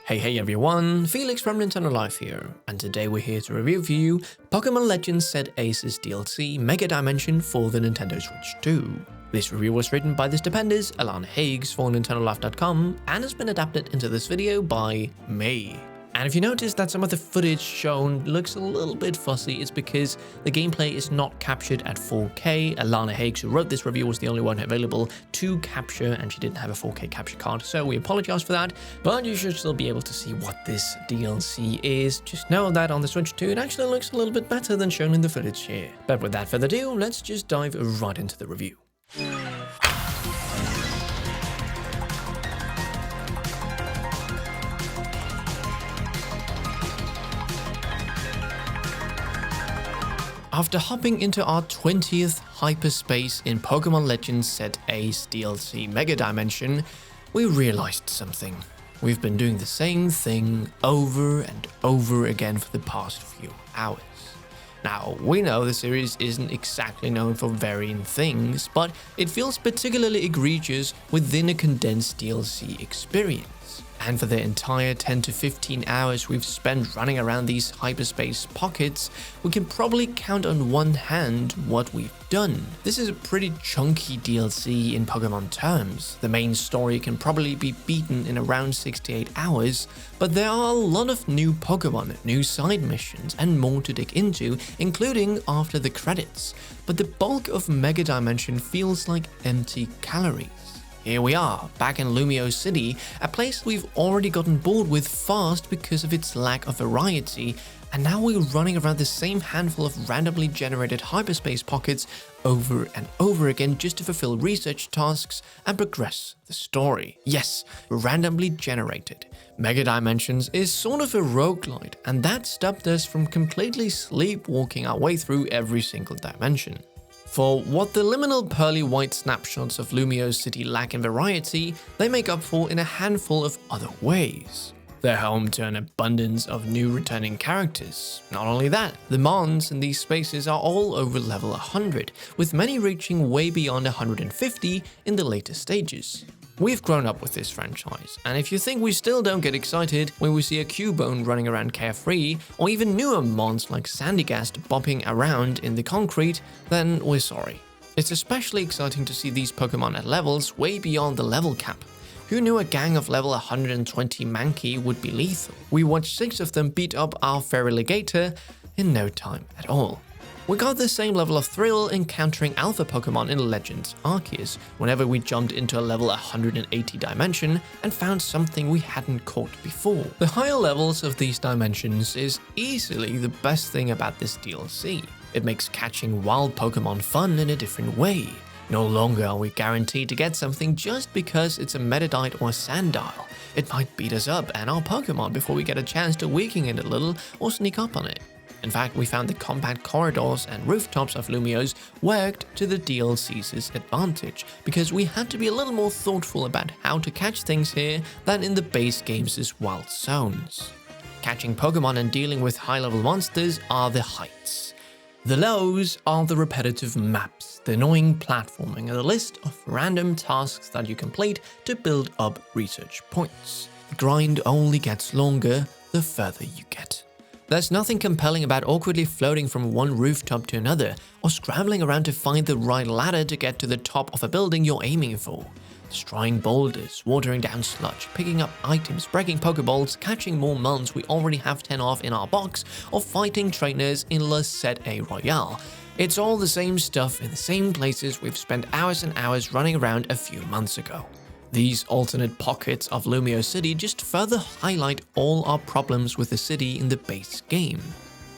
Hey everyone, Felix from Nintendo Life here, and today we're here to review for you Pokémon Legends Set Aces DLC Mega Dimension for the Nintendo Switch 2. This review was written by the stupendous Alana Higgs for NintendoLife.com and has been adapted into this video by May. And if you notice that some of the footage shown looks a little bit fussy, it's because the gameplay is not captured at 4K. Alana Higgs, who wrote this review, was the only one available to capture, and she didn't have a 4K capture card, so we apologize for that, but you should still be able to see what this DLC is. Just know that on the Switch 2, it actually looks a little bit better than shown in the footage here. But without further ado, let's just dive right into the review. After hopping into our 20th hyperspace in Pokémon Legends Set Ace DLC Mega Dimension, we realized something. We've been doing the same thing over and over again for the past few hours. Now, we know the series isn't exactly known for varying things, but it feels particularly egregious within a condensed DLC experience. And for the entire 10 to 15 hours we've spent running around these hyperspace pockets, we can probably count on one hand what we've done. This is a pretty chunky DLC in Pokemon terms. The main story can probably be beaten in around 68 hours, but there are a lot of new Pokemon, new side missions, and more to dig into, including after the credits. But the bulk of Mega Dimension feels like empty calories. Here we are, back in Lumio City, a place we've already gotten bored with fast because of its lack of variety, and now we're running around the same handful of randomly generated hyperspace pockets over and over again just to fulfill research tasks and progress the story. Yes, randomly generated. Mega Dimensions is sort of a roguelite, and that stopped us from completely sleepwalking our way through every single dimension. For what the liminal pearly white snapshots of Lumio City lack in variety, they make up for in a handful of other ways. They're home to an abundance of new returning characters. Not only that, the mons in these spaces are all over level 100, with many reaching way beyond 150 in the later stages. We've grown up with this franchise, and if you think we still don't get excited when we see a Cubone running around carefree, or even newer mons like Sandygast bopping around in the concrete, then we're sorry. It's especially exciting to see these Pokemon at levels way beyond the level cap. Who knew a gang of level 120 Mankey would be lethal? We watched 6 of them beat up our Feraligatr in no time at all. We got the same level of thrill encountering Alpha Pokemon in Legends Arceus whenever we jumped into a level 180 dimension and found something we hadn't caught before. The higher levels of these dimensions is easily the best thing about this DLC. It makes catching wild Pokemon fun in a different way. No longer are we guaranteed to get something just because it's a Metadite or Sandile. It might beat us up and our Pokemon before we get a chance to weaken it a little or sneak up on it. In fact, we found the compact corridors and rooftops of Lumios worked to the DLC's advantage, because we had to be a little more thoughtful about how to catch things here than in the base game's wild zones. Catching Pokemon and dealing with high-level monsters are the heights. The lows are the repetitive maps, the annoying platforming, and the list of random tasks that you complete to build up research points. The grind only gets longer the further you get. There's nothing compelling about awkwardly floating from one rooftop to another, or scrambling around to find the right ladder to get to the top of a building you're aiming for. Destroying boulders, watering down sludge, picking up items, breaking Pokeballs, catching more mons we already have 10 of in our box, or fighting trainers in Le Set A Royale. It's all the same stuff in the same places we've spent hours and hours running around a few months ago. These alternate pockets of Lumio City just further highlight all our problems with the city in the base game.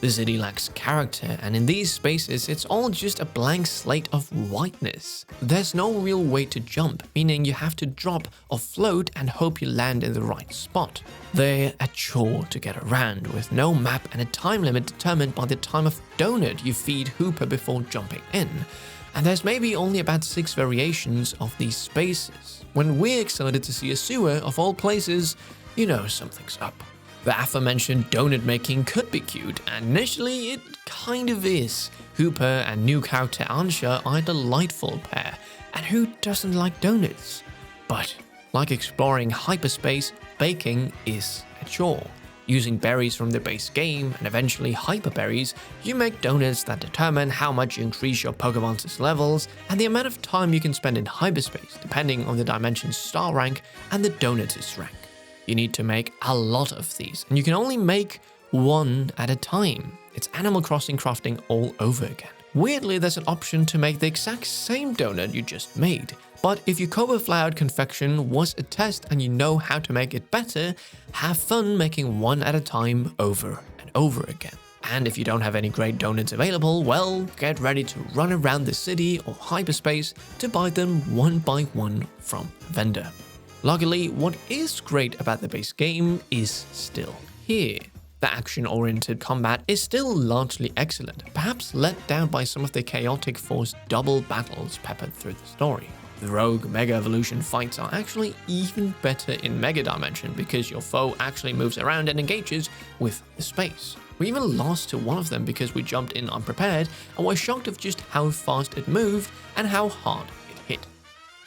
The city lacks character, and in these spaces it's all just a blank slate of whiteness. There's no real way to jump, meaning you have to drop or float and hope you land in the right spot. They're a chore to get around, with no map and a time limit determined by the time of donut you feed Hooper before jumping in. And there's maybe only about 6 variations of these spaces. When we're excited to see a sewer of all places, you know something's up. The aforementioned donut making could be cute, and initially it kind of is. Hooper and new character Ansha are a delightful pair, and who doesn't like donuts? But like exploring hyperspace, baking is a mature. Using berries from the base game and eventually hyper berries, you make donuts that determine how much you increase your Pokemon's levels and the amount of time you can spend in hyperspace depending on the dimension's star rank and the donut's rank. You need to make a lot of these, and you can only make one at a time. It's Animal Crossing crafting all over again. Weirdly, there's an option to make the exact same donut you just made. But if your Cobra Flowered confection was a test and you know how to make it better, have fun making one at a time over and over again. And if you don't have any great donuts available, well, get ready to run around the city or hyperspace to buy them one by one from a vendor. Luckily, what is great about the base game is still here. The action-oriented combat is still largely excellent, perhaps let down by some of the chaotic forced double battles peppered through the story. The rogue Mega Evolution fights are actually even better in Mega Dimension because your foe actually moves around and engages with the space. We even lost to one of them because we jumped in unprepared and were shocked of just how fast it moved and how hard it hit.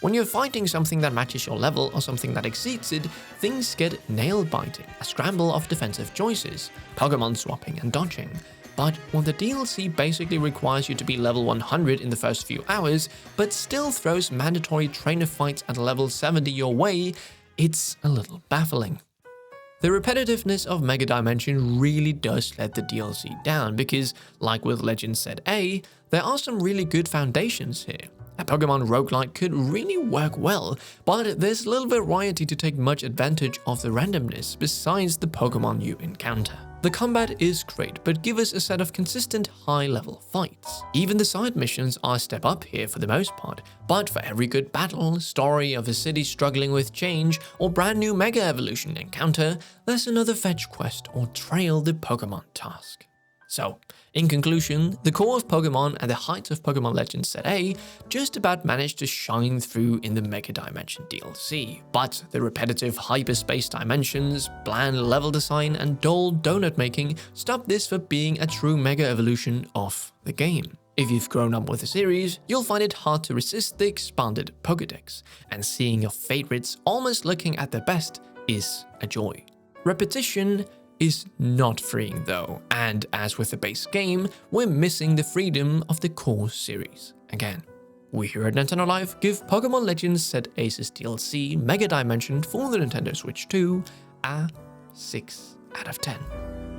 When you're fighting something that matches your level or something that exceeds it, things get nail-biting, a scramble of defensive choices, Pokemon swapping and dodging. But when the DLC basically requires you to be level 100 in the first few hours, but still throws mandatory trainer fights at level 70 your way, it's a little baffling. The repetitiveness of Mega Dimension really does let the DLC down because, like with Legends Set A, there are some really good foundations here. A Pokemon roguelike could really work well, but there's little variety to take much advantage of the randomness besides the Pokemon you encounter. The combat is great, but give us a set of consistent high-level fights. Even the side missions are a step up here for the most part, but for every good battle, story of a city struggling with change, or brand new Mega Evolution encounter, there's another fetch quest or trail the Pokemon task. So, in conclusion, the core of Pokemon and the heights of Pokemon Legends Set A just about managed to shine through in the Mega Dimension DLC, but the repetitive hyperspace dimensions, bland level design, and dull donut making stop this from being a true Mega Evolution of the game. If you've grown up with the series, you'll find it hard to resist the expanded Pokédex, and seeing your favorites almost looking at their best is a joy. Repetition is not freeing though, and as with the base game, we're missing the freedom of the core series again. We here at Nintendo Life give Pokémon Legends Set A's DLC Mega Dimension for the Nintendo Switch 2 a 6 out of 10.